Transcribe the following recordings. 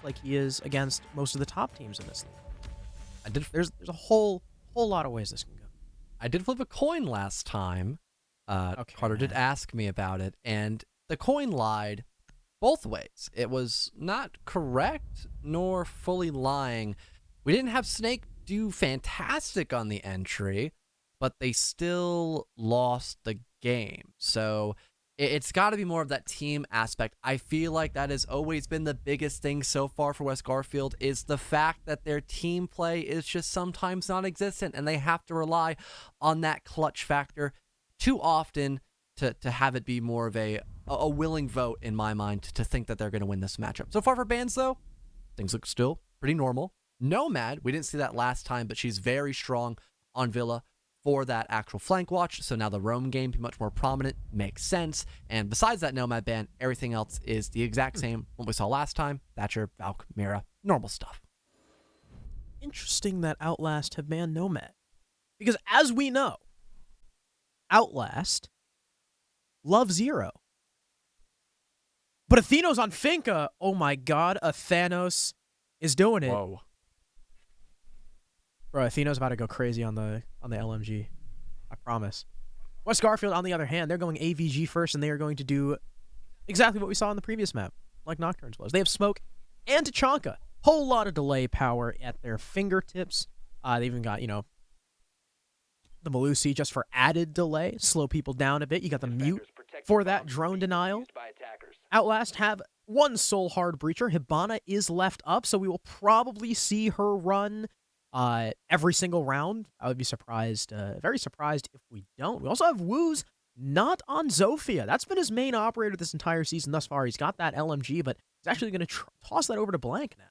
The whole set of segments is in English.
like he is against most of the top teams in this league. I did. There's a whole lot of ways this can go. I did flip a coin last time. Okay, Carter did ask me about it, and the coin lied both ways. It was not correct nor fully lying. We didn't have Snake do fantastic on the entry, but they still lost the game. So it's got to be more of that team aspect. I feel like that has always been the biggest thing so far for West Garfield, is the fact that their team play is just sometimes non-existent, and they have to rely on that clutch factor too often to have it be more of a willing vote in my mind to think that they're going to win this matchup. So far for Bands, though, things look still pretty normal. Nomad, we didn't see that last time, but she's very strong on Villa for that actual flank watch, so now the roam game be much more prominent. Makes sense. And besides that Nomad ban, everything else is the exact same what we saw last time. Thatcher, Valk, Mira, normal stuff. Interesting that Outlast have banned Nomad. Because as we know, Outlast love Zero. But Athenos on Finca, oh my god, Athenos is doing it. Whoa. Bro, Athenos about to go crazy on the LMG. I promise. West Garfield, on the other hand, they're going AVG first, and they are going to do exactly what we saw in the previous map, like Nocturne's was. They have Smoke and Tachanka. Whole lot of delay power at their fingertips. They even got, the Malusi just for added delay. Slow people down a bit. You got the mute for that drone denial. Outlast have one soul hard breacher. Hibana is left up, so we will probably see her run every single round. I would be surprised, very surprised if we don't. We also have Woo's not on Zofia. That's been his main operator this entire season thus far. He's got that LMG, but he's actually going to toss that over to Blank now.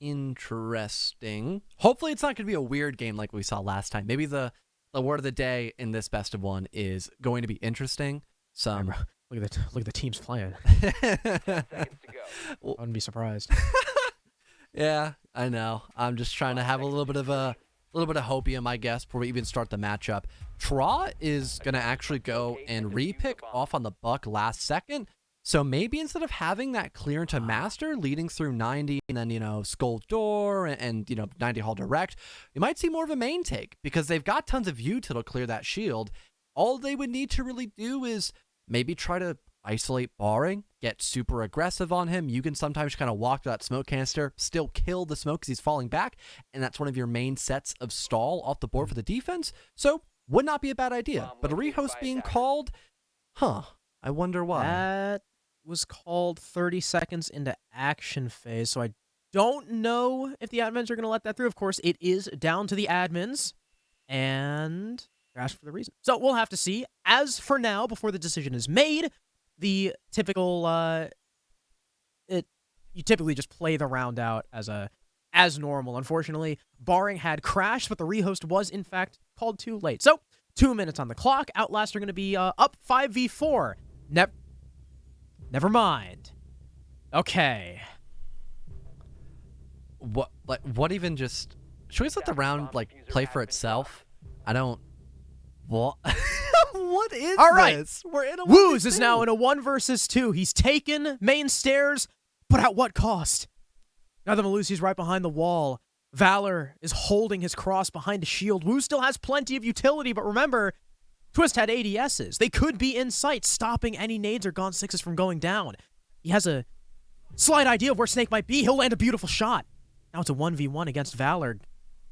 Interesting. Hopefully it's not going to be a weird game like we saw last time. Maybe the word of the day in this best of one is going to be interesting. Look at the teams playing. I wouldn't be surprised. Yeah, I know. I'm just trying to have a little bit of hopium, I guess, before we even start the matchup. Tra is going to actually go and repick off on the Buck last second. So maybe instead of having that clear into Master leading through 90 and then, Skull Door and 90 Hall Direct, you might see more of a main take because they've got tons of view to clear that shield. All they would need to really do is maybe try to isolate Barring, get super aggressive on him. You can sometimes kind of walk to that smoke canister, still kill the smoke because he's falling back, and that's one of your main sets of stall off the board for the defense. So would not be a bad idea. But a rehost being called, I wonder why. That was called 30 seconds into action phase, so I don't know if the admins are going to let that through. Of course, it is down to the admins, and they're asked for the reason. So we'll have to see. As for now, before the decision is made, the typical, you typically just play the round out as normal. Unfortunately, Barring had crashed, but the rehost was, in fact, called too late. So, 2 minutes on the clock. Outlast are going to be up 5v4. Never mind. Okay. What even just... Should we just let the round, play for itself? I don't... What? What is All right. this? We're in a Wooz is now in a 1 versus 2. He's taken main stairs, but at what cost? Now the Malusi's right behind the wall. Valor is holding his cross behind a shield. Woo still has plenty of utility, but remember, Twist had ADSs. They could be in sight, stopping any nades or Gaunt 6s from going down. He has a slight idea of where Snake might be. He'll land a beautiful shot. Now it's a 1v1 against Valor.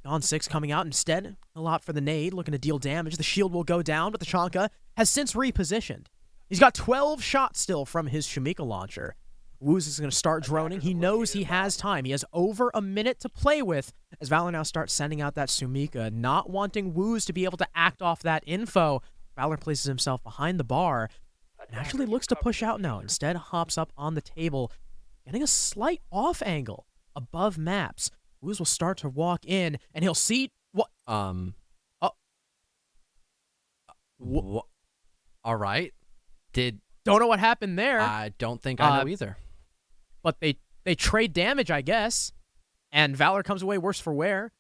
Gaunt 6 coming out instead. A lot for the nade, looking to deal damage. The shield will go down, but the Tachanka has since repositioned. He's got 12 shots still from his Shamika launcher. Wooz is going to start droning. He knows he has time. He has over a minute to play with as Valor now starts sending out that Sumika, not wanting Wooz to be able to act off that info. Valor places himself behind the bar and actually looks to push out now. Instead, hops up on the table, getting a slight off angle above maps. Wooz will start to walk in, and he'll see what... All right. Don't know what happened there. I don't think I know either. But they trade damage, I guess. And Valor comes away worse for wear.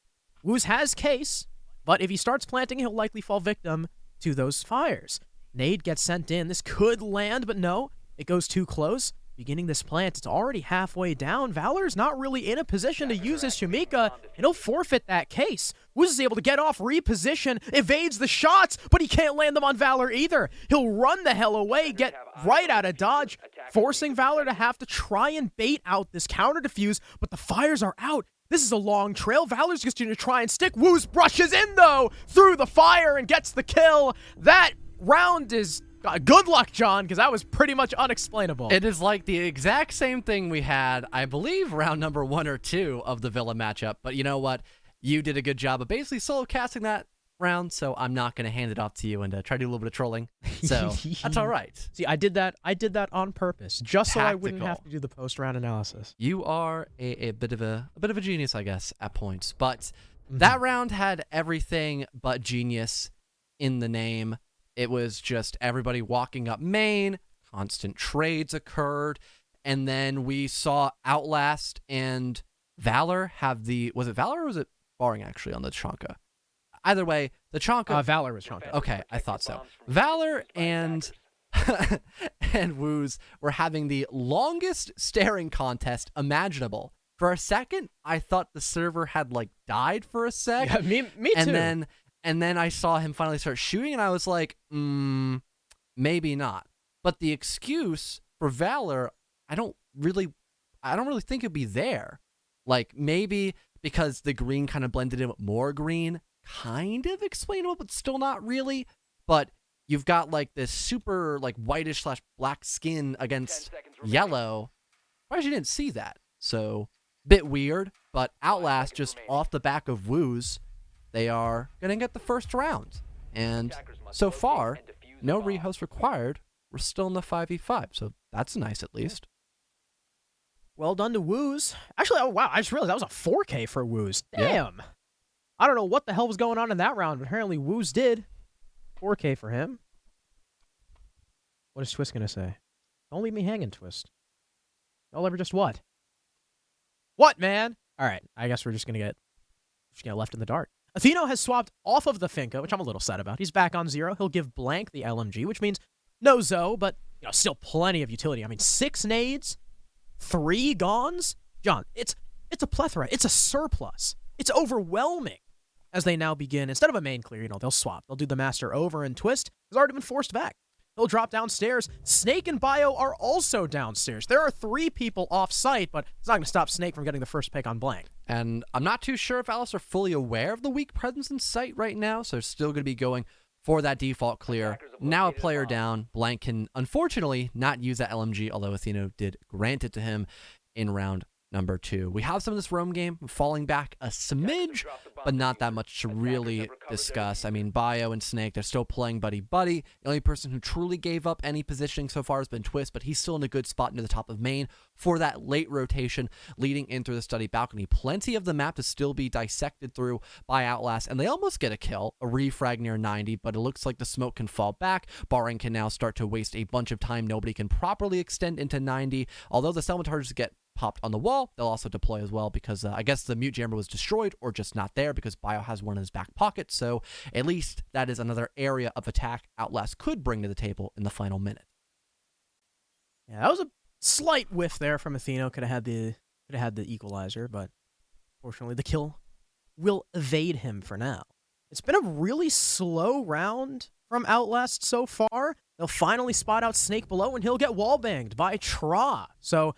Wooz has case, but if he starts planting, he'll likely fall victim to those fires. Nade gets sent in. This could land, but no. It goes too close. beginning this plant. It's already halfway down. Valor's not really in a position to use his Shumika, and he'll forfeit that case. Wuz is able to get off, reposition, evades the shots, but he can't land them on Valor either. He'll run the hell away, get right out of dodge, forcing Valor to have to try and bait out this counter defuse, but the fires are out. This is a long trail. Valor's just going to try and stick. Wuz brushes in, though, through the fire and gets the kill. That round is... good luck, John, because that was pretty much unexplainable. It is like the exact same thing we had, I believe, round number 1 or 2 of the Villa matchup. But you know what? You did a good job of basically solo casting that round, so I'm not going to hand it off to you and try to do a little bit of trolling. So that's all right. See, I did that on purpose, just so I wouldn't Tactical. have to do the post-round analysis. You are a bit of a genius, I guess, at points. But that round had everything but genius in the name. It was just everybody walking up main, constant trades occurred, and then we saw Outlast and Valor have the... Was it Valor or was it Barring, actually, on the Chonka? Either way, the Chonka... Valor was Chonka. Okay, I thought so. Valor and... and Wuz were having the longest staring contest imaginable. For a second, I thought the server had, like, died for a sec. Yeah, me too. And then I saw him finally start shooting, and I was like, maybe not. But the excuse for Valor, I don't really think it'd be there. Like, maybe because the green kind of blended in with more green, kind of explainable, but still not really. But you've got, like, this super, like, whitish / black skin against yellow. Why you didn't see that? So, bit weird, but Outlast, just off the back of Wuz, they are going to get the first round. And so far, no rehost required. We're still in the 5v5, so that's nice at least. Well done to Wuz. Actually, oh wow, I just realized that was a 4K for Wuz. Damn. Yeah. I don't know what the hell was going on in that round, but apparently Wuz did. 4K for him. What is Twist going to say? Don't leave me hanging, Twist. Don't ever just what? What, man? All right, I guess we're just going to get left in the dark. Atheno has swapped off of the Finka, which I'm a little sad about. He's back on 0. He'll give Blank the LMG, which means no Zoe, but still plenty of utility. I mean, 6 nades, 3 Gons. John, it's a plethora. It's a surplus. It's overwhelming as they now begin. Instead of a main clear, they'll swap. They'll do the Master over, and Twist has already been forced back. He'll drop downstairs. Snake and Bio are also downstairs. There are 3 people off-site, but it's not going to stop Snake from getting the first pick on Blank. And I'm not too sure if Alice are fully aware of the weak presence in sight right now, so they're still going to be going for that default clear. Now a player down. Blank can, unfortunately, not use that LMG, although Atheno did grant it to him in round number 2. We have some of this roam game falling back a smidge, but not that much to really discuss. I mean, Bio and Snake, they're still playing buddy-buddy. The only person who truly gave up any positioning so far has been Twist, but he's still in a good spot near the top of main for that late rotation leading in through the study balcony. Plenty of the map to still be dissected through by Outlast, and they almost get a kill, a refrag near 90, but it looks like the smoke can fall back. Barring can now start to waste a bunch of time. Nobody can properly extend into 90, although the Salvatars get popped on the wall. They'll also deploy as well because I guess the mute jammer was destroyed or just not there because Bio has one in his back pocket. So at least that is another area of attack Outlast could bring to the table in the final minute. Yeah, that was a slight whiff there from Atheno. Could have had the equalizer, but fortunately the kill will evade him for now. It's been a really slow round from Outlast so far. They'll finally spot out Snake below, and he'll get wallbanged by Tra. So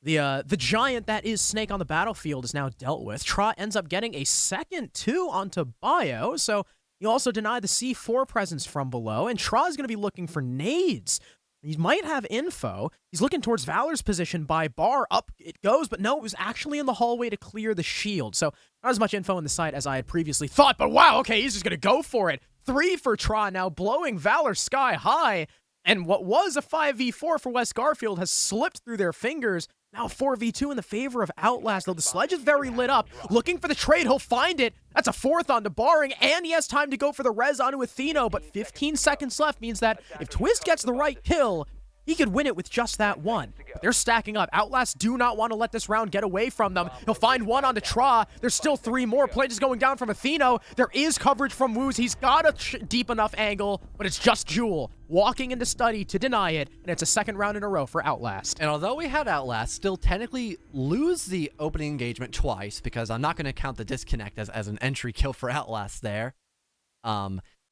the giant that is Snake on the battlefield is now dealt with. Tra ends up getting a second 2 onto Bio, so you also deny the C4 presence from below, and Tra is going to be looking for nades. He might have info. He's looking towards Valor's position by bar. Up it goes, but no, it was actually in the hallway to clear the shield. So not as much info in the site as I had previously thought, but wow, okay, he's just going to go for it. 3 for Tra now, blowing Valor sky high. And what was a 5v4 for West Garfield has slipped through their fingers. Now 4v2 in the favor of Outlast, though the sledge is very lit up. Looking for the trade, he'll find it. That's a 4th onto Barring, and he has time to go for the res onto Atheno, but 15 seconds left means that if Twist gets the right kill, He could win it with just that one. But they're stacking up. Outlast do not want to let this round get away from them. He'll find one on the Tra. There's still 3 more. Playday is going down from Atheno. There is coverage from Woos. He's got a deep enough angle, but it's just Jewel walking into study to deny it, and it's a second round in a row for Outlast. And although we had Outlast still technically lose the opening engagement twice, because I'm not going to count the disconnect as an entry kill for Outlast there,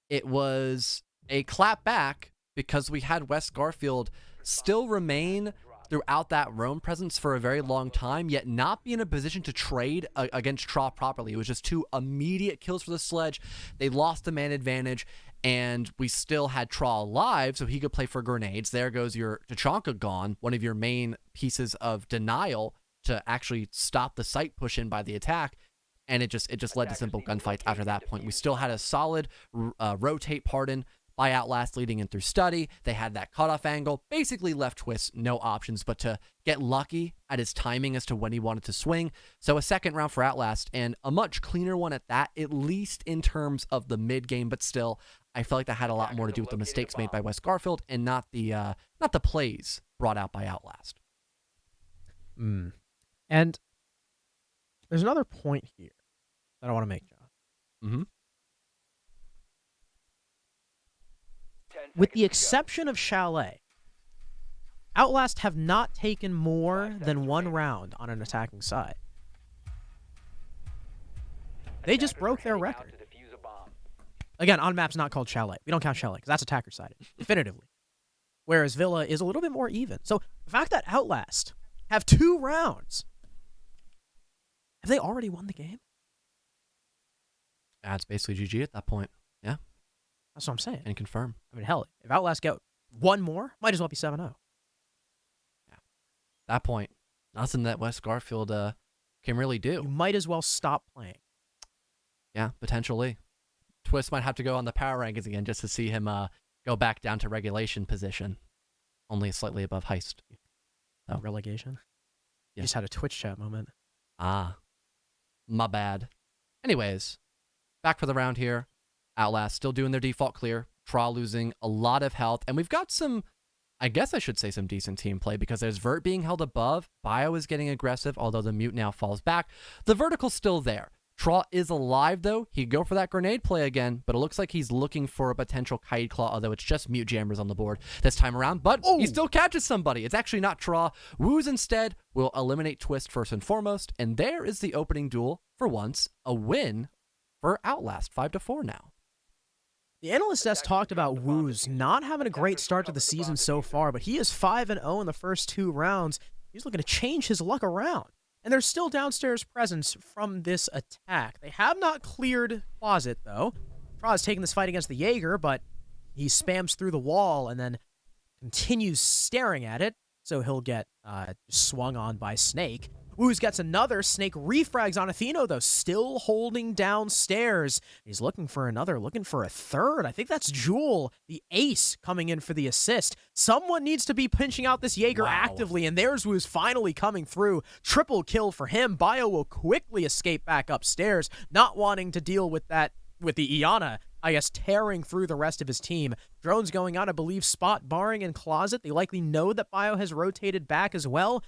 it was a clap back because we had West Garfield still remain throughout that roam presence for a very long time, yet not be in a position to trade against Tra properly. It was just 2 immediate kills for the Sledge. They lost the man advantage, and we still had Tra alive, so he could play for grenades. There goes your Tachanka gone, one of your main pieces of denial to actually stop the site push in by the attack. And it just led to simple gunfights after that point. We still had a solid rotate pardon by Outlast leading in through study. They had that cutoff angle, basically left Twist no options but to get lucky at his timing as to when he wanted to swing. So a second round for Outlast, and a much cleaner one at that, at least in terms of the mid game, but still, I feel like that had a lot more to do with the mistakes made by West Garfield and not the plays brought out by Outlast. And there's another point here that I want to make, John. Mm-hmm. With the exception of Chalet, Outlast have not taken more than 1 round on an attacking side. They just broke their record. Again, on maps not called Chalet. We don't count Chalet because that's attacker-sided, definitively. Whereas Villa is a little bit more even. So the fact that Outlast have 2 rounds, have they already won the game? That's basically GG at that point. Yeah. That's what I'm saying. And confirm. I mean, hell, if Outlast get 1 more, might as well be 7-0. Yeah. That point, nothing that West Garfield can really do. You might as well stop playing. Yeah, potentially. Twist might have to go on the power rankings again just to see him go back down to regulation position. Only slightly above Heist. Oh. Relegation? Yeah. You just had a Twitch chat moment. Ah. My bad. Anyways, back for the round here. Outlast still doing their default clear. Tra losing a lot of health. And we've got some, I guess I should say some decent team play because there's Vert being held above. Bio is getting aggressive, although the Mute now falls back. The Vertical's still there. Tra is alive, though. He'd go for that grenade play again, but it looks like he's looking for a potential Kite Claw, although it's just Mute Jammers on the board this time around. But he still catches somebody. It's actually not Tra. Woos instead will eliminate Twist first and foremost, and there is the opening duel for once. A win for Outlast, 5-4 now. The analyst desk talked about Woos not having a great start to the season so far, but he is 5-0 in the first 2 rounds. He's looking to change his luck around. And there's still downstairs presence from this attack. They have not cleared Closet, though. Tra is taking this fight against the Jaeger, but he spams through the wall and then continues staring at it, so he'll get swung on by Snake. Woos gets another. Snake refrags on Atheno, though, still holding downstairs. He's looking for another, looking for a third. I think that's Jewel, the ace, coming in for the assist. Someone needs to be pinching out this Jaeger actively, and there's Woos finally coming through. Triple kill for him. Bio will quickly escape back upstairs, not wanting to deal with that, with the Iana, I guess, tearing through the rest of his team. Drones going out, I believe, spot barring in Closet. They likely know that Bio has rotated back as well.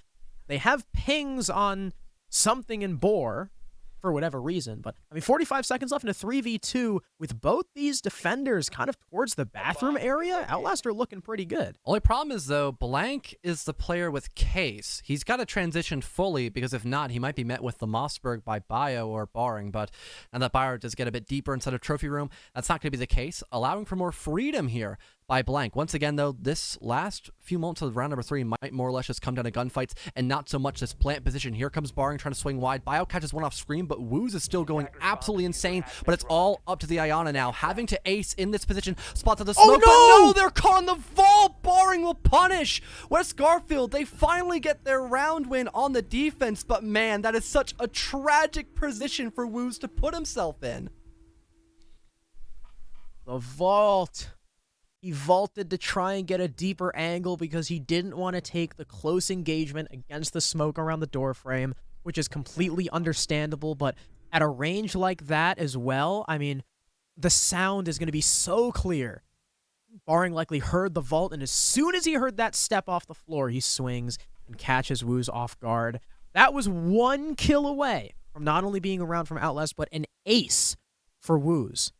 They have pings on something in Boar for whatever reason. But, I mean, 45 seconds left in a 3v2 with both these defenders kind of towards the bathroom area. Outlast are looking pretty good. Only problem is, though, Blank is the player with Case. He's got to transition fully because if not, he might be met with the Mossberg by Bio or Barring. But now that Bio does get a bit deeper inside of Trophy Room, that's not going to be the case, allowing for more freedom here by Blank. Once again, though, this last few moments of round number 3 might more or less just come down to gunfights and not so much this plant position. Here comes Barring trying to swing wide. Bio catches one off screen, but Woos is still going absolutely insane. But it's all up to the Iana now, having to ace in this position. Spots at the smoke, but no, they're calling the vault. Barring will punish West Garfield. They finally get their round win on the defense, but man, that is such a tragic position for Woos to put himself in. The vault. He vaulted to try and get a deeper angle because he didn't want to take the close engagement against the smoke around the door frame, which is completely understandable, but at a range like that as well, I mean, the sound is going to be so clear. Barring likely heard the vault, and as soon as he heard that step off the floor, he swings and catches Woos off guard. That was 1 kill away from not only being around from Outlast, but an ace for Woos.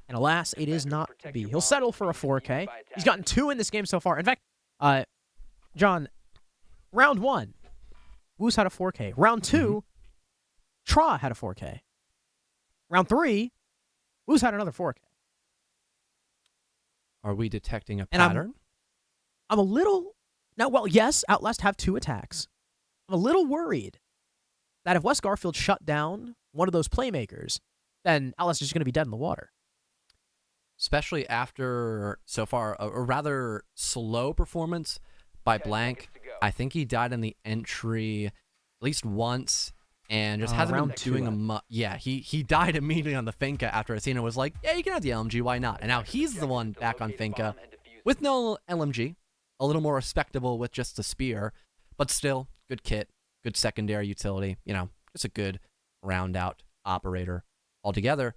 And alas, it is not to be. He'll settle for a 4K. He's gotten 2 in this game so far. In fact, John, round 1, Woos had a 4K. Round 2, Tra had a 4K. Round 3, Woos had another 4K. Are we detecting a And pattern? I'm a little... Now, well, yes, Outlast have 2 attacks. I'm a little worried that if West Garfield shut down one of those playmakers, then Outlast is just going to be dead in the water. Especially after, so far, a rather slow performance by Blank. I think he died in the entry at least once and just hasn't been doing yeah, he died immediately on the Finka after Athena was like, yeah, you can have the LMG, why not? And now he's the one back on Finka with no LMG, a little more respectable with just the spear, but still, good kit, good secondary utility, you know, just a good round-out operator altogether.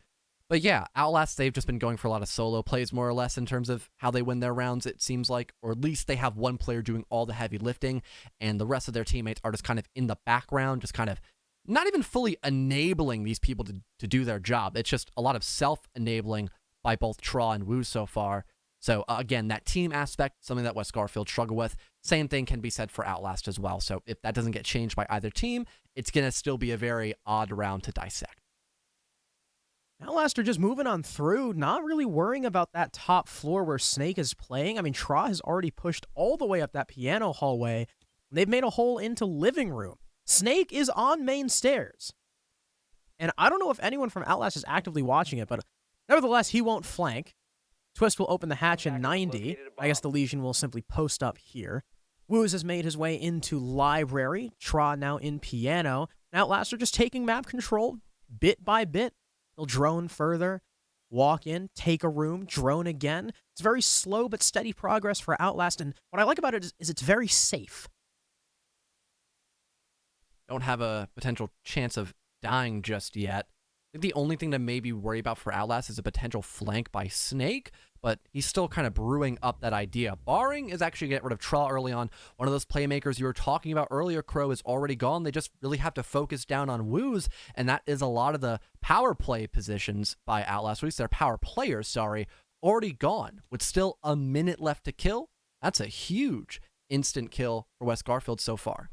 But yeah, Outlast, they've just been going for a lot of solo plays, more or less, in terms of how they win their rounds, it seems like. Or at least they have one player doing all the heavy lifting, and the rest of their teammates are just kind of in the background, just kind of not even fully enabling these people to do their job. It's just a lot of self-enabling by both Tra and Wu so far. So again, that team aspect, something that West Garfield struggle with. Same thing can be said for Outlast as well. So if that doesn't get changed by either team, it's going to still be a very odd round to dissect. Outlast are just moving on through, not really worrying about that top floor where Snake is playing. I mean, Tra has already pushed all the way up that piano hallway. They've made a hole into living room. Snake is on main stairs. And I don't know if anyone from Outlast is actively watching it, but nevertheless, he won't flank. Twist will open the hatch in 90. I guess the Legion will simply post up here. Woos has made his way into library. Tra now in piano. Outlast are just taking map control bit by bit. They'll drone further, walk in, take a room, drone again. It's very slow but steady progress for Outlast, and what I like about it is it's very safe. Don't have a potential chance of dying just yet. I think the only thing to maybe worry about for Outlast is a potential flank by Snake, but he's still kind of brewing up that idea. Barring is actually get rid of Tra early on. One of those playmakers you were talking about earlier, Crow, is already gone. They just really have to focus down on Woos, and that is a lot of the power play positions by Outlast, or at least their power players, sorry, already gone. With still a minute left to kill, that's a huge instant kill for West Garfield so far.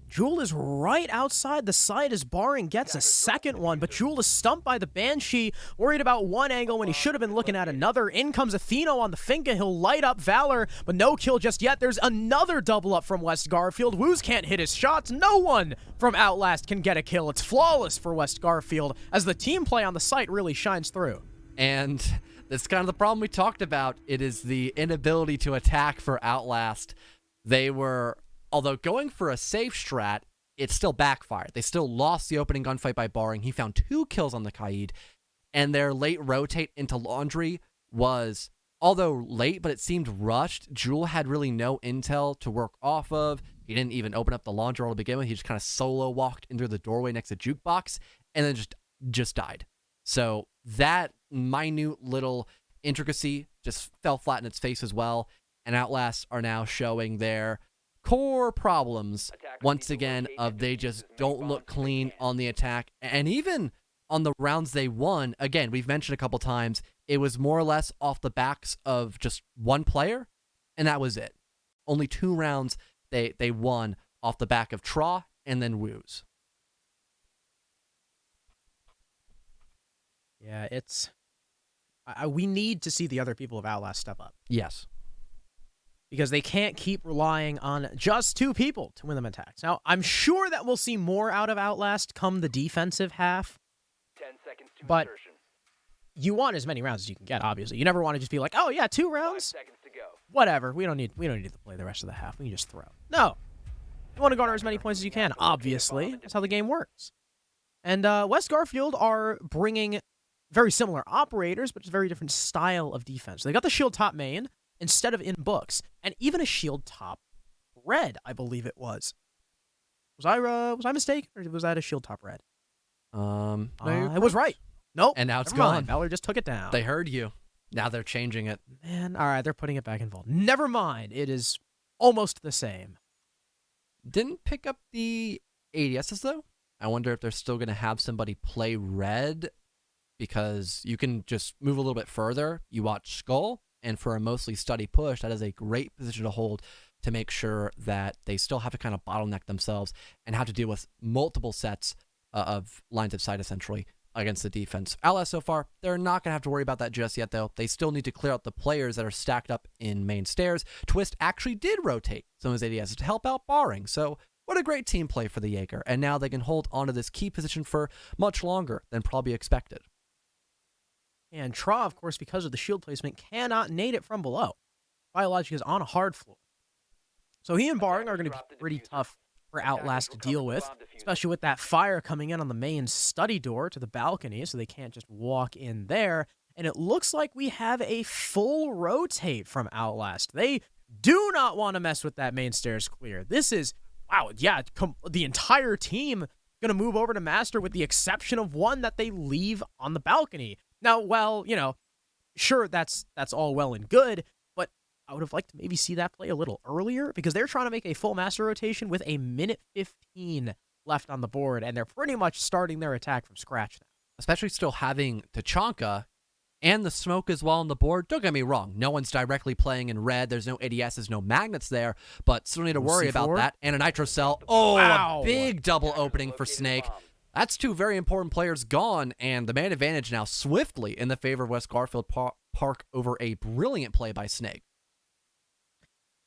Jewel is right outside the site as Barring gets a second one, but Jewel is stumped by the Banshee, worried about one angle when he should have been looking at another. In comes Athena on the Finka. He'll light up Valor, but no kill just yet. There's another double up from West Garfield. Woos can't hit his shots. No one from Outlast can get a kill. It's flawless for West Garfield as the team play on the site really shines through. And that's kind of the problem we talked about. It is the inability to attack for Outlast. They were... Although going for a safe strat, it still backfired. They still lost the opening gunfight by Barring. He found 2 kills on the Kaid, and their late rotate into Laundry was, although late, but it seemed rushed. Jewel had really no intel to work off of. He didn't even open up the launcher to begin with. He just kind of solo walked in through the doorway next to Jukebox, and then just died. So that minute little intricacy just fell flat in its face as well, and Outlast are now showing their core problems once again of they just don't look clean on the attack. And even on the rounds they won, again, we've mentioned a couple times, it was more or less off the backs of just one player, and that was it. Only 2 rounds they won off the back of Tra and then Woos. Yeah, it's... we need to see the other people of Outlast step up. Yes. Because they can't keep relying on just 2 people to win them attacks. Now, I'm sure that we'll see more out of Outlast come the defensive half. 10 seconds to but insertion. You want as many rounds as you can get, obviously. You never want to just be like, oh yeah, 2 5 rounds? seconds to go. Whatever. We don't need to play the rest of the half. We can just throw. No. You want to garner as many points as you can, obviously. That's how the game works. And West Garfield are bringing very similar operators, but just very different style of defense. They got the shield top main instead of in books, and even a shield top red, I believe it was. Was I mistaken, or was that a shield top red? No, It was right. Nope. And now it's never mind. gone. Valor just took it down. They heard you. Now they're changing it. Man, all right, they're putting it back in vault. Never mind. It is almost the same. Didn't pick up the ADSs though. I wonder if they're still going to have somebody play red, because you can just move a little bit further. You watch Skull, and for a mostly study push, that is a great position to hold to make sure that they still have to kind of bottleneck themselves and have to deal with multiple sets of lines of sight, essentially, against the defense. Outlast so far, they're not going to have to worry about that just yet, though. They still need to clear out the players that are stacked up in main stairs. Twist actually did rotate some of his ADSs to help out Barring, so what a great team play for the Jaeger, and now they can hold onto this key position for much longer than probably expected. And Tra, of course, because of the shield placement, cannot nade it from below. Biologic is on a hard floor. So he and Barring are going to be pretty tough for Outlast to deal with, especially with that fire coming in on the main study door to the balcony, so they can't just walk in there. And it looks like we have a full rotate from Outlast. They do not want to mess with that main stairs clear. This is, wow, yeah, the entire team going to move over to Master with the exception of one that they leave on the balcony. Now, well, sure, that's all well and good, but I would have liked to maybe see that play a little earlier, because they're trying to make a full Master rotation with a minute 15 left on the board, and they're pretty much starting their attack from scratch now. Especially still having Tachanka and the smoke as well on the board. Don't get me wrong, no one's directly playing in red. There's no ADSs, no magnets there, but still need to worry about that. And a Nitro Cell. Oh, wow. A big double opening for Snake. That's two very important players gone, and the man advantage now swiftly in the favor of West Garfield Park over a brilliant play by Snake.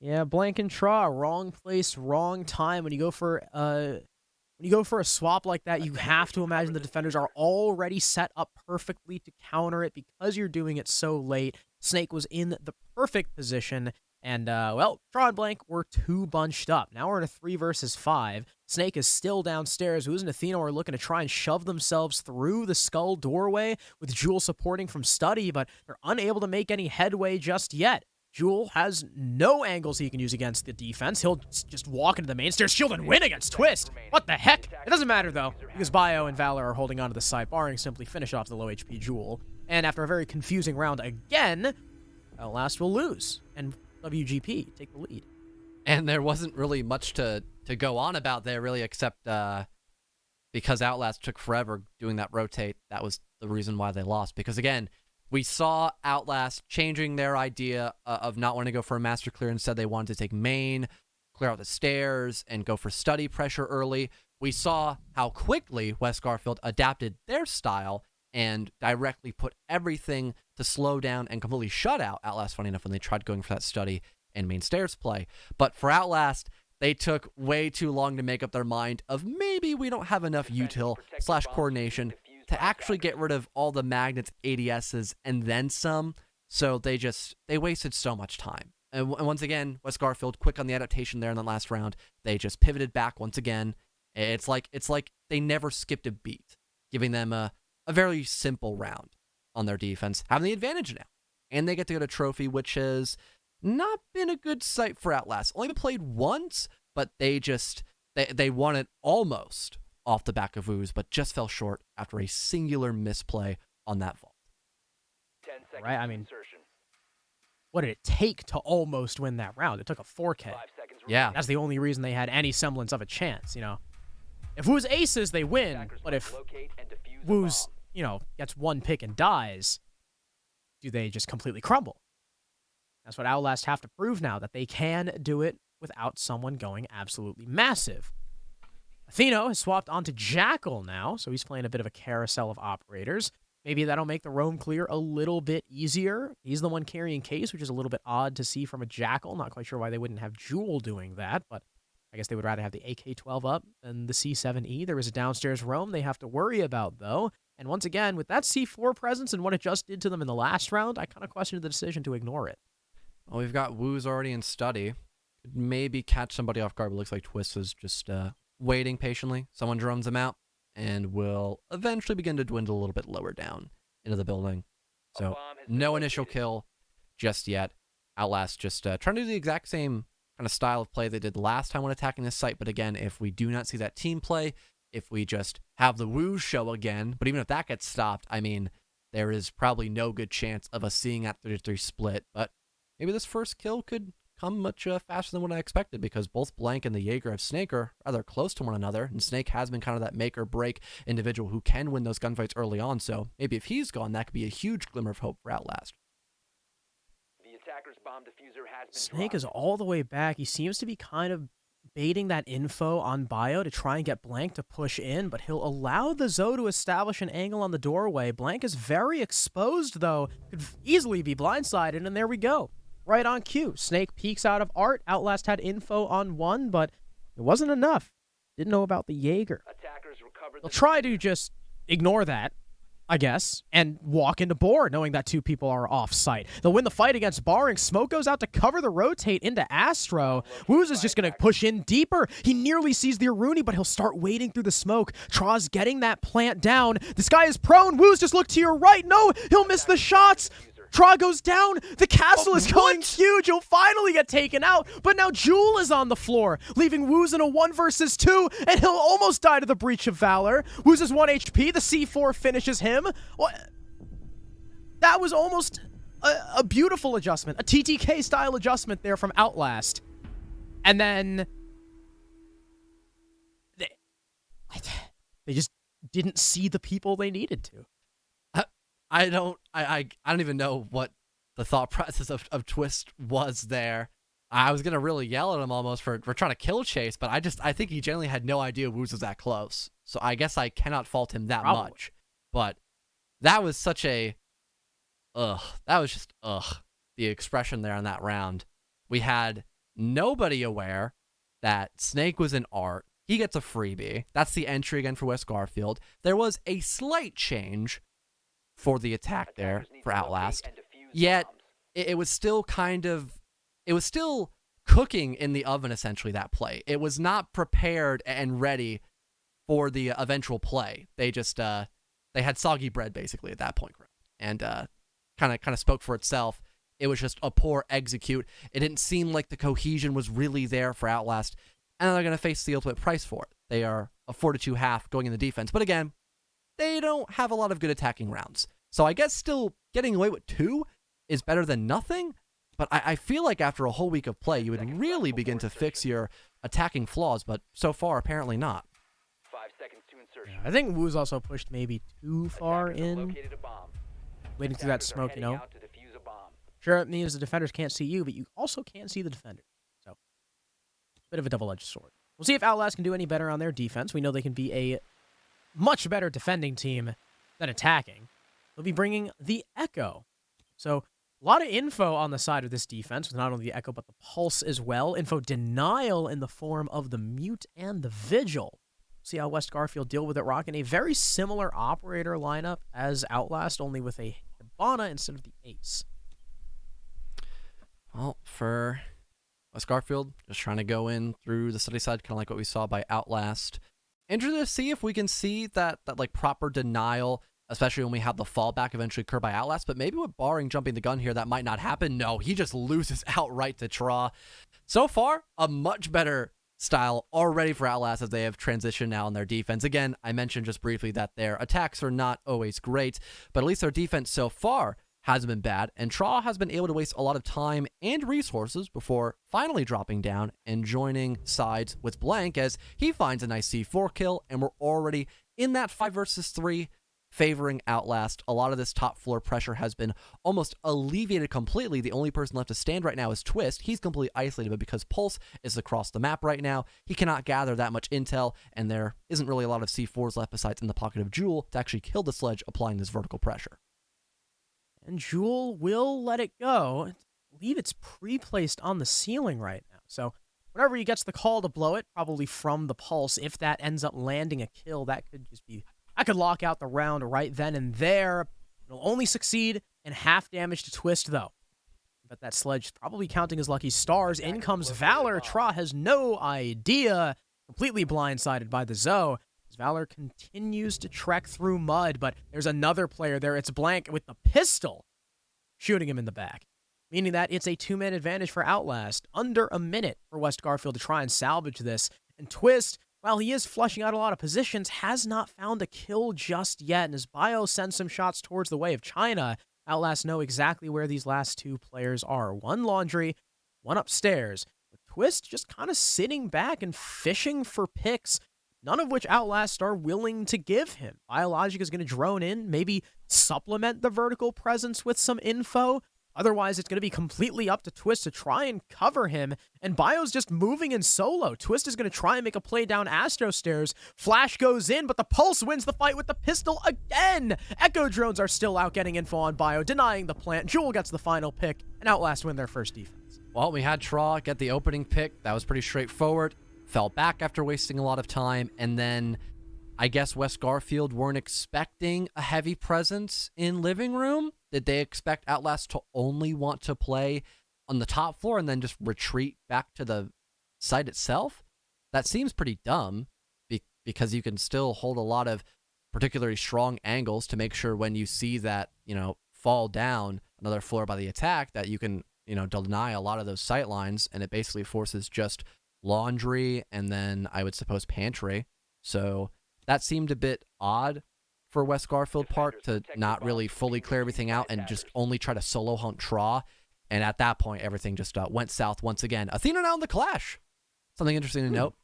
Yeah, blank and Tra, wrong place, wrong time. When you go for a swap like that, you have to imagine the defenders are already set up perfectly to counter it because you're doing it so late. Snake was in the perfect position, and, well, Tra and Blank were too bunched up. Now we're in a 3 versus 5. Snake is still downstairs. Who's and Athena are looking to try and shove themselves through the skull doorway with Jewel supporting from study, but they're unable to make any headway just yet. Jewel has no angles he can use against the defense. He'll just walk into the main stairs shield and win against Twist. What the heck? It doesn't matter, though, because Bio and Valor are holding onto the side, Barring simply finish off the low HP Jewel. And after a very confusing round again, Outlast will lose, and WGP take the lead. And there wasn't really much to go on about there, really, except because Outlast took forever doing that rotate. That was the reason why they lost. Because, again, we saw Outlast changing their idea of not wanting to go for a master clear. Instead, they wanted to take main, clear out the stairs, and go for study pressure early. We saw how quickly West Garfield adapted their style and directly put everything to slow down and completely shut out Outlast, funny enough, when they tried going for that study and main stairs play. But for Outlast, they took way too long to make up their mind of maybe we don't have enough util / coordination to actually get rid of all the magnets, ADSs, and then some. So they wasted so much time. And once again, West Garfield, quick on the adaptation there in the last round. They just pivoted back once again. It's like they never skipped a beat, giving them a very simple round on their defense, having the advantage now. And they get to get a trophy, which has not been a good sight for Outlast. Only been played once, but they won it almost off the back of Ooze, but just fell short after a singular misplay on that vault. Right, I mean, what did it take to almost win that round? It took a 4K. Yeah. That's the only reason they had any semblance of a chance, If Woo's aces, they win, but if Woo's, gets one pick and dies, do they just completely crumble? That's what Outlast have to prove now, that they can do it without someone going absolutely massive. Atheno has swapped onto Jackal now, so he's playing a bit of a carousel of operators. Maybe that'll make the roam clear a little bit easier. He's the one carrying Case, which is a little bit odd to see from a Jackal. Not quite sure why they wouldn't have Jewel doing that, but I guess they would rather have the AK-12 up than the C7E. There is a downstairs roam they have to worry about, though. And once again, with that C4 presence and what it just did to them in the last round, I kind of questioned the decision to ignore it. Well, we've got Woo's already in study. Could maybe catch somebody off guard, but looks like Twist is just waiting patiently. Someone drones him out and will eventually begin to dwindle a little bit lower down into the building. So no initial kill just yet. Outlast just trying to do the exact same kind of style of play they did last time when attacking this site. But again, if we do not see that team play, if we just have the Woo show again, but even if that gets stopped, I mean, there is probably no good chance of us seeing that 3-3 split. But maybe this first kill could come much faster than what I expected, because both Blank and the Jaeger of Snake are rather close to one another, and Snake has been kind of that make or break individual who can win those gunfights early on. So maybe if he's gone, that could be a huge glimmer of hope for Outlast. The attacker's bomb diffuser has been Snake dropped. is all the way back. He seems to be kind of baiting that info on Bio to try and get Blank to push in, but he'll allow the Zoe to establish an angle on the doorway. Blank is very exposed, though. Could easily be blindsided, and there we go. Right on cue. Snake peeks out of art. Outlast had info on one, but it wasn't enough. Didn't know about the Jaeger. Attackers recovered They'll the try to just ignore that, I guess, and walk into Boar, knowing that two people are off-site. They'll win the fight against Barring. Smoke goes out to cover the rotate into Astro. Woos is just going to push in deeper. He nearly sees the Aruni, but he'll start wading through the smoke. Tra's getting that plant down. This guy is prone. Woos, just look to your right. No, he'll miss the shots. Tra goes down. The castle is going huge. He'll finally get taken out. But now Jewel is on the floor, leaving Woos in a 1 versus 2, and he'll almost die to the Breach of Valor. Woos is 1 HP. The C4 finishes him. What? That was almost a beautiful adjustment, a TTK-style adjustment there from Outlast. And then they just didn't see the people they needed to. I don't even know what the thought process of Twist was there. I was gonna really yell at him almost for trying to kill Chase, but I think he genuinely had no idea Woos was that close. So I guess I cannot fault him that much. But that was such a that was just the expression there on that round. We had nobody aware that Snake was in art. He gets a freebie. That's the entry again for West Garfield. There was a slight change for the attack there for Outlast, yet it was still cooking in the oven, essentially, that play. It was not prepared and ready for the eventual play. They just they had soggy bread basically at that point, and kind of spoke for itself. It was just a poor execute. It didn't seem like the cohesion was really there for Outlast, and they're going to face the ultimate price for it. They are a 4-2 going in the defense, but again, they don't have a lot of good attacking rounds. So I guess still getting away with 2 is better than nothing, but I feel like after a whole week of play, you would really begin to fix your attacking flaws, but so far, apparently not. 5 seconds to insertion. I think Woos also pushed maybe too far Attackers have in, located a bomb. waiting through that Attackers are smoke, you heading know? out to defuse a bomb. Sure, it means the defenders can't see you, but you also can't see the defender. So, bit of a double-edged sword. We'll see if Outlast can do any better on their defense. We know they can be a much better defending team than attacking. They'll be bringing the Echo. So, a lot of info on the side of this defense, with not only the Echo, but the Pulse as well. Info denial in the form of the Mute and the Vigil. See how West Garfield deal with it, rocking a very similar operator lineup as Outlast, only with a Hibana instead of the Ace. Well, for West Garfield, just trying to go in through the study side, kind of like what we saw by Outlast. Interested to see if we can see that like proper denial, especially when we have the fallback eventually occur by Outlast, but maybe with Barring jumping the gun here, that might not happen. No, he just loses outright to Tra. So far, a much better style already for Outlast as they have transitioned now in their defense. Again, I mentioned just briefly that their attacks are not always great, but at least their defense so far hasn't been bad, and Tra has been able to waste a lot of time and resources before finally dropping down and joining sides with Blank as he finds a nice C4 kill, and we're already in that 5 versus 3 favoring Outlast. A lot of this top floor pressure has been almost alleviated completely. The only person left to stand right now is Twist. He's completely isolated, but because Pulse is across the map right now, he cannot gather that much intel, and there isn't really a lot of C4s left besides in the pocket of Jewel to actually kill the sledge applying this vertical pressure. And Jewel will let it go. I believe it's pre-placed on the ceiling right now. So whenever he gets the call to blow it, probably from the Pulse, if that ends up landing a kill, that could just be... I could lock out the round right then and there. It'll only succeed in half damage to Twist, though. But that sledge is probably counting his lucky stars. In comes Valor. Tra has no idea. Completely blindsided by the Zoe. As Valor continues to trek through mud, but there's another player there. It's Blank with the pistol shooting him in the back. Meaning that it's a 2-man advantage for Outlast. Under a minute for West Garfield to try and salvage this. And Twist while he is flushing out a lot of positions, has not found a kill just yet. And as Bio sends some shots towards the way of China, Outlast know exactly where these last two players are. One laundry, one upstairs. With Twist just kind of sitting back and fishing for picks, none of which Outlast are willing to give him. Biologic is going to drone in, maybe supplement the vertical presence with some info. Otherwise, it's going to be completely up to Twist to try and cover him, and Bio's just moving in solo. Twist is going to try and make a play down Astro Stairs. Flash goes in, but the Pulse wins the fight with the pistol again. Echo drones are still out getting info on Bio, denying the plant. Jewel gets the final pick, and Outlast win their first defense. Well, we had Traw get the opening pick. That was pretty straightforward. Fell back after wasting a lot of time, and then I guess West Garfield weren't expecting a heavy presence in living room. Did they expect Outlast to only want to play on the top floor and then just retreat back to the site itself? That seems pretty dumb because you can still hold a lot of particularly strong angles to make sure when you see that, fall down another floor by the attack that you can, deny a lot of those sight lines, and it basically forces just laundry and then I would suppose pantry. So that seemed a bit odd for West Garfield part to not really fully clear everything out and just only try to solo hunt Traw. And at that point, everything just went south once again. Athena now in the Clash. Something interesting to note.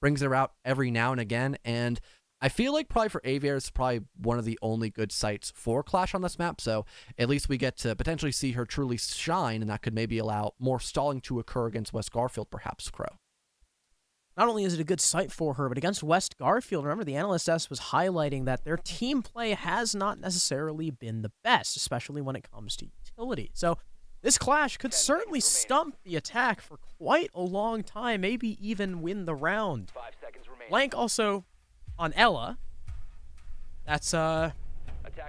Brings her out every now and again. And I feel like probably for Aviator, it's probably one of the only good sites for Clash on this map. So at least we get to potentially see her truly shine, and that could maybe allow more stalling to occur against West Garfield, perhaps, Crow. Not only is it a good sight for her, but against West Garfield, remember the Analyst S was highlighting that their team play has not necessarily been the best, especially when it comes to utility. So this Clash could certainly stump the attack for quite a long time, maybe even win the round. 5 seconds remaining. Blank also on Ella. That's, I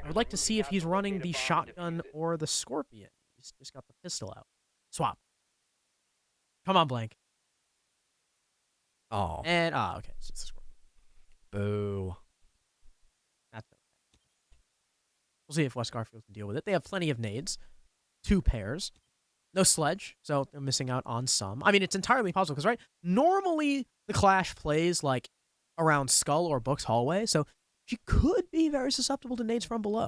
would like to see if he's running the shotgun or the Scorpion. He's just got the pistol out. Swap. Come on, Blank. Oh. And, okay. It's just a Scorpion. Boo. That's okay. We'll see if West Garfield can deal with it. They have plenty of nades. 2 pairs. No sledge, so they're missing out on some. I mean, it's entirely possible, because, right, normally the Clash plays, like, around Skull or Book's hallway, so she could be very susceptible to nades from below.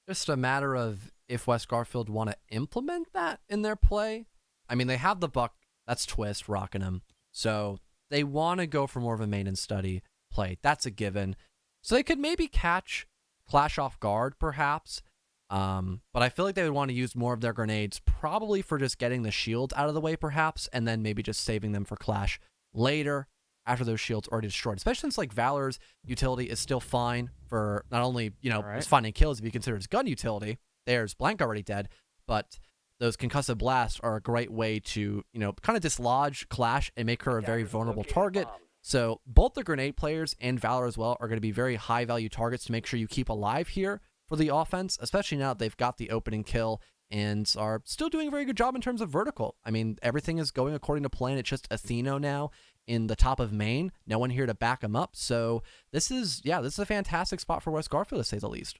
Just a matter of if West Garfield want to implement that in their play. I mean, they have the Buck. That's Twist rocking him. So they want to go for more of a main and study play. That's a given. So they could maybe catch Clash off guard, perhaps. But I feel like they would want to use more of their grenades, probably for just getting the shields out of the way, perhaps, and then maybe just saving them for Clash later after those shields are already destroyed. Especially since like Valor's utility is still fine for not only, Right. finding kills if you consider his gun utility. There's Blank already dead, but those concussive blasts are a great way to, kind of dislodge Clash and make her a very vulnerable target. So both the grenade players and Valor as well are going to be very high value targets to make sure you keep alive here for the offense, especially now that they've got the opening kill and are still doing a very good job in terms of vertical. I mean, everything is going according to plan. It's just Athena now in the top of main. No one here to back him up. So this is a fantastic spot for West Garfield, to say the least.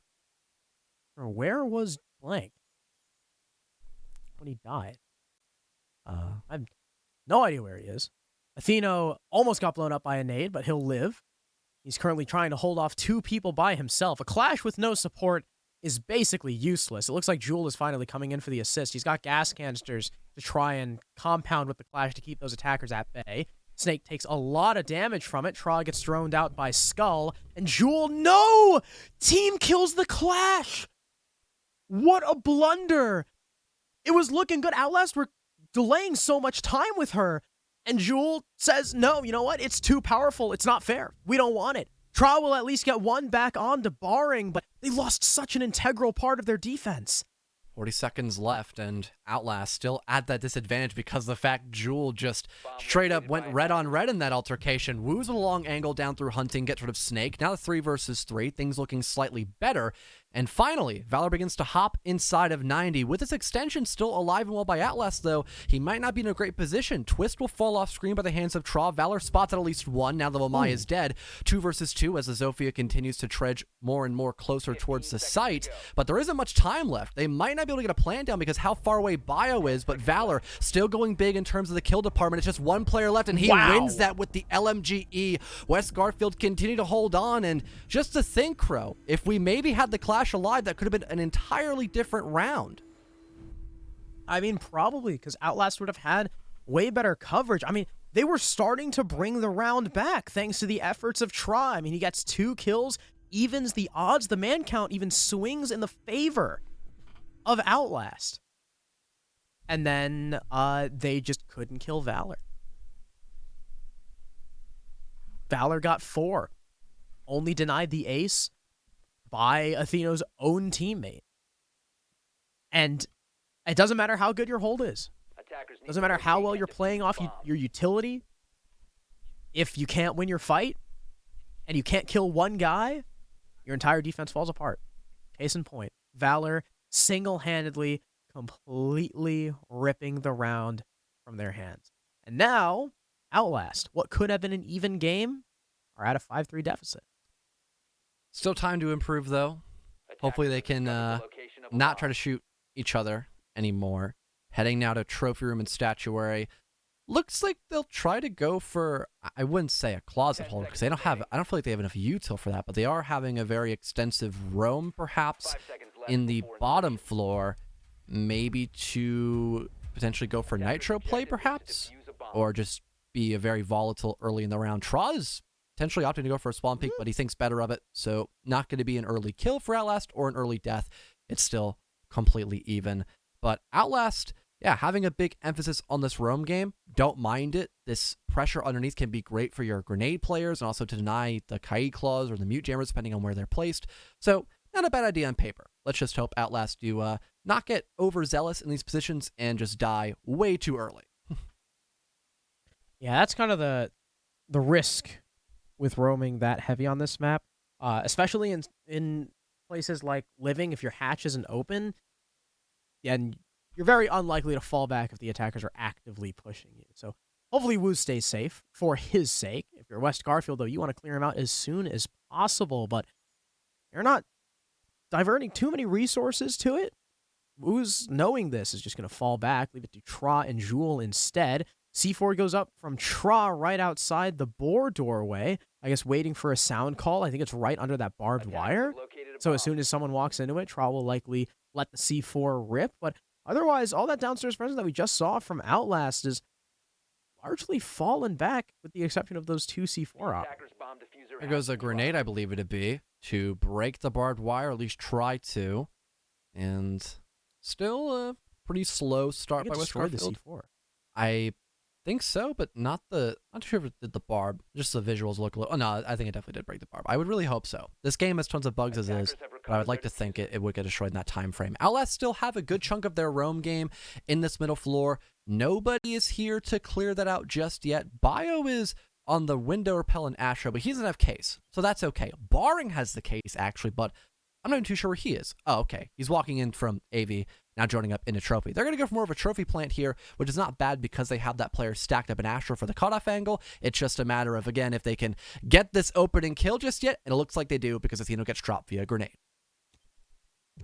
Where was Blank when he died? I have no idea where he is. Athena almost got blown up by a nade, but he'll live. He's currently trying to hold off 2 people by himself. A Clash with no support is basically useless. It looks like Jewel is finally coming in for the assist. He's got gas canisters to try and compound with the Clash to keep those attackers at bay. Snake takes a lot of damage from it. Traw gets droned out by Skull. And Jewel, no! Team kills the Clash! What a blunder! It was looking good. Outlast were delaying so much time with her. And Jewel says, no, you know what? It's too powerful. It's not fair. We don't want it. Traw will at least get 1 back on to Barring, but they lost such an integral part of their defense. 40 seconds left, and Outlast still at that disadvantage because of the fact Jewel just straight up went red on red in that altercation. Woos with a long angle down through hunting, gets rid of Snake. Now 3 versus 3, things looking slightly better. And finally, Valor begins to hop inside of 90. With this extension still alive and well by Outlast, though, he might not be in a great position. Twist will fall off screen by the hands of Traw. Valor spots at least 1 now that Momai is dead. 2 versus 2 as the Zofia continues to trudge more and more closer towards the site. But there isn't much time left. They might not be able to get a plan down because how far away way Bio is, but Valor still going big in terms of the kill department. It's just one player left, and he wins that with the LMGE. West Garfield continue to hold on, and just to think, Crow, if we maybe had the clash alive, that could have been an entirely different round. I mean, probably, because Outlast would have had way better coverage. I mean, they were starting to bring the round back thanks to the efforts of Tra. I mean, he gets 2 kills, evens the odds. The man count even swings in the favor of Outlast. And then they just couldn't kill Valor. Valor got 4. Only denied the ace by Atheno's own teammate. And it doesn't matter how good your hold is. Doesn't matter how well you're playing off your utility. If you can't win your fight and you can't kill one guy, your entire defense falls apart. Case in point, Valor single-handedly, completely ripping the round from their hands. And now, Outlast, what could have been an even game, are at a 5-3 deficit. Still time to improve, though. Hopefully they can not try to shoot each other anymore. Heading now to Trophy Room and Statuary. Looks like they'll try to go for, I wouldn't say a closet hold, because I don't feel like they have enough util for that, but they are having a very extensive roam, perhaps, in the bottom floor, maybe to potentially go for nitro play, perhaps, or just be a very volatile early in the round. Tra's potentially opting to go for a spawn peek, but he thinks better of it, so not going to be an early kill for Outlast or an early death. It's still completely even. But Outlast, yeah, having a big emphasis on this roam game, don't mind it. This pressure underneath can be great for your grenade players and also to deny the Kai claws or the mute jammers depending on where they're placed. So not a bad idea on paper. Let's just hope Outlast do not get overzealous in these positions and just die way too early. Yeah, that's kind of the risk with roaming that heavy on this map, especially in places like Living. If your hatch isn't open, and you're very unlikely to fall back if the attackers are actively pushing you. So hopefully Woo stays safe for his sake. If you're West Garfield, though, you want to clear him out as soon as possible, but you're not diverting too many resources to it. Woo's knowing this is just going to fall back, leave it to Tra and Jewel instead. C4 goes up from Tra right outside the boar doorway, I guess waiting for a sound call. I think it's right under that barbed wire. So as soon as someone walks into it, Tra will likely let the C4 rip. But otherwise, all that downstairs presence that we just saw from Outlast is largely fallen back with the exception of those 2 C4 op. There goes a grenade, I believe it'd be, to break the barbed wire, or at least try to. And still a pretty slow start by West Garfield. The C4. I think so, but not too sure if it did the barb. Just the visuals look a little. Oh, no, I think it definitely did break the barb. I would really hope so. This game has tons of bugs as is, but I would like to think it would get destroyed in that time frame. Outlast still have a good chunk of their roam game in this middle floor. Nobody is here to clear that out just yet. Bio is on the window repel and Astro, but he doesn't have case, so that's okay. Barring has the case, actually, but I'm not even too sure where he is. Oh, okay. He's walking in from AV, now joining up into Trophy. They're going to go for more of a Trophy plant here, which is not bad because they have that player stacked up in Astro for the cutoff angle. It's just a matter of, again, if they can get this opening kill just yet, and it looks like they do because Atheno gets dropped via grenade.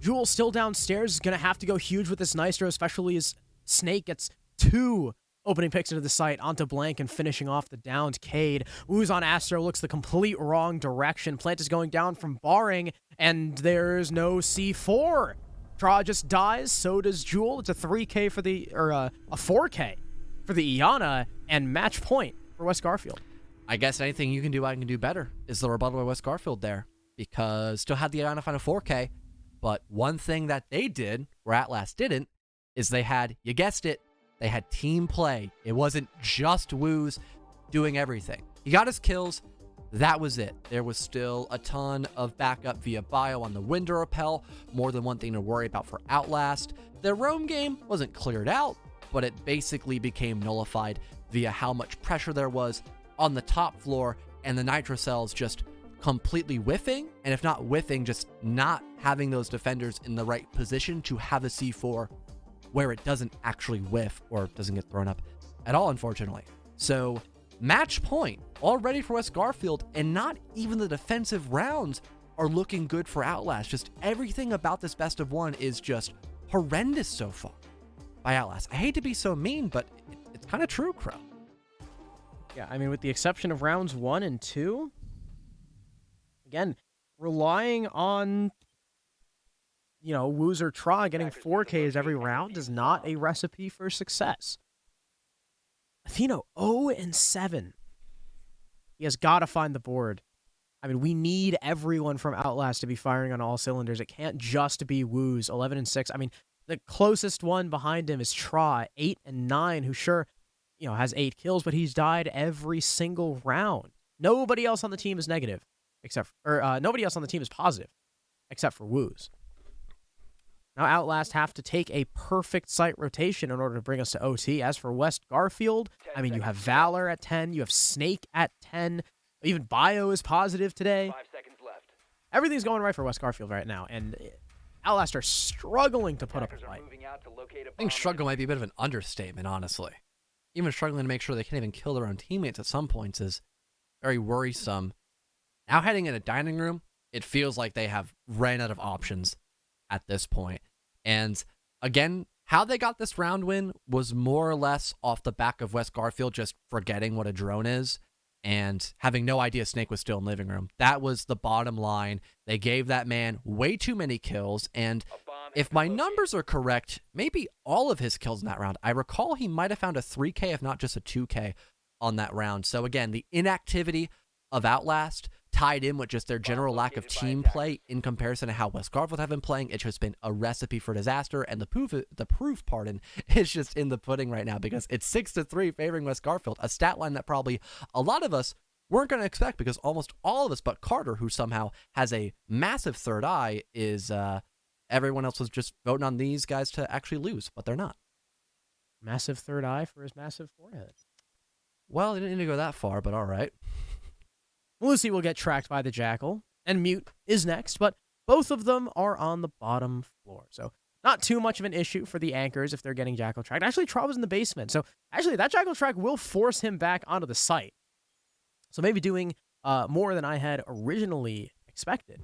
Jewel still downstairs is going to have to go huge with this Nitro, especially as Snake gets 2 opening picks into the site onto Blank and finishing off the downed Cade. Woo's on Astro looks the complete wrong direction. Plant is going down from Barring, and there's no C4. Tra just dies, so does Jewel. It's a 3K for the, or a 4K for the Iana, and match point for West Garfield. I guess anything you can do, I can do better, is the rebuttal by West Garfield there, because still had the Iana find a 4K, but one thing that they did, where Outlast didn't, is they had, you guessed it, they had team play. It wasn't just Woo's doing everything. He got his kills. That was it. There was still a ton of backup via Bio on the window repel. More than one thing to worry about for Outlast. Their roam game wasn't cleared out, but it basically became nullified via how much pressure there was on the top floor and the Nitro cells just completely whiffing. And if not whiffing, just not having those defenders in the right position to have a C4 where it doesn't actually whiff or doesn't get thrown up at all, unfortunately. So match point already for West Garfield, and not even the defensive rounds are looking good for Outlast. Just everything about this best of one is just horrendous so far by Outlast. I hate to be so mean, but it's kind of true, Crow. Yeah, I mean, with the exception of rounds 1 and 2, again, relying on, Woos or Tra getting 4Ks every round is not a recipe for success. Athena 0 and 7. He has got to find the board. I mean, we need everyone from Outlast to be firing on all cylinders. It can't just be Woos, 11 and 6. I mean, the closest one behind him is Tra, 8 and 9, who has 8 kills, but he's died every single round. Nobody else on the team is negative, nobody else on the team is positive, except for Woos. Now Outlast have to take a perfect site rotation in order to bring us to OT. As for West Garfield, I mean, you have Valor at 10, you have Snake at 10, even Bio is positive today. 5 seconds left. Everything's going right for West Garfield right now, and Outlast are struggling to put up a Attackers are fight. moving out to locate a I think bomb. struggle might be a bit of an understatement, honestly. Even struggling to make sure they can't even kill their own teammates at some points is very worrisome. Now heading in a dining room, it feels like they have ran out of options at this point. And again, how they got this round win was more or less off the back of West Garfield just forgetting what a drone is and having no idea Snake was still in living room. That was the bottom line. They gave that man way too many kills, and A bomb if has my been numbers are correct, maybe all of his kills in that round. I recall he might have found a 3K, if not just a 2K on that round. So again, the inactivity of Outlast tied in with just their general lack of team play in comparison to how West Garfield have been playing. It's just been a recipe for disaster, and the proof, is just in the pudding right now because it's 6-3 favoring West Garfield, a stat line that probably a lot of us weren't going to expect because almost all of us but Carter, who somehow has a massive third eye, is everyone else was just voting on these guys to actually lose, but they're not. Massive third eye for his massive forehead. Well, they didn't need to go that far, but all right. Lucy will get tracked by the Jackal, and Mute is next, but both of them are on the bottom floor. So not too much of an issue for the anchors if they're getting Jackal tracked. Actually, Tra was in the basement, so actually that Jackal track will force him back onto the site. So maybe doing more than I had originally expected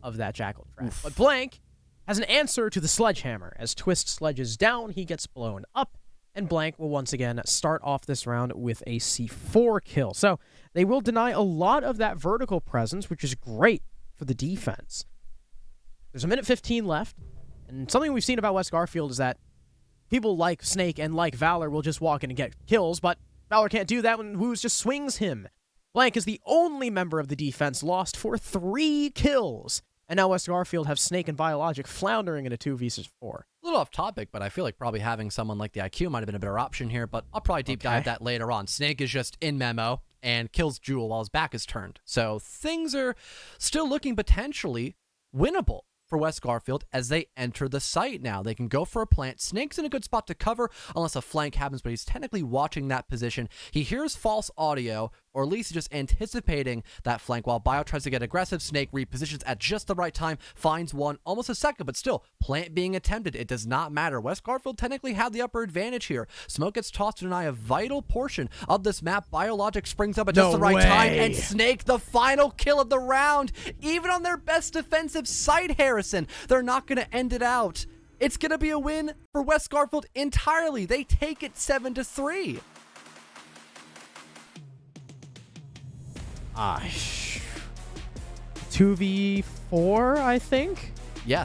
of that Jackal track. Oof. But Blank has an answer to the sledgehammer. As Twist sledges down, he gets blown up, and Blank will once again start off this round with a C4 kill. So they will deny a lot of that vertical presence, which is great for the defense. There's a minute 15 left, and something we've seen about West Garfield is that people like Snake and like Valor will just walk in and get kills, but Valor can't do that when Woos just swings him. Blank is the only member of the defense lost for 3 kills. And now West Garfield have Snake and Biologic floundering in a 2v4. A little off topic, but I feel like probably having someone like the IQ might have been a better option here, but I'll probably deep dive that later on. Snake is just in memo and kills Jewel while his back is turned. So things are still looking potentially winnable for West Garfield as they enter the site now. They can go for a plant. Snake's in a good spot to cover unless a flank happens, but he's technically watching that position. He hears false audio, or at least just anticipating that flank while Bio tries to get aggressive. Snake repositions at just the right time, finds one, almost a second, but still, plant being attempted. It does not matter. West Garfield technically had the upper advantage here. Smoke gets tossed to deny a vital portion of this map. Biologic springs up at just the right time, and Snake, the final kill of the round. Even on their best defensive site, Harrison, they're not going to end it out. It's going to be a win for West Garfield entirely. They take it 7-3. 2v4, I think.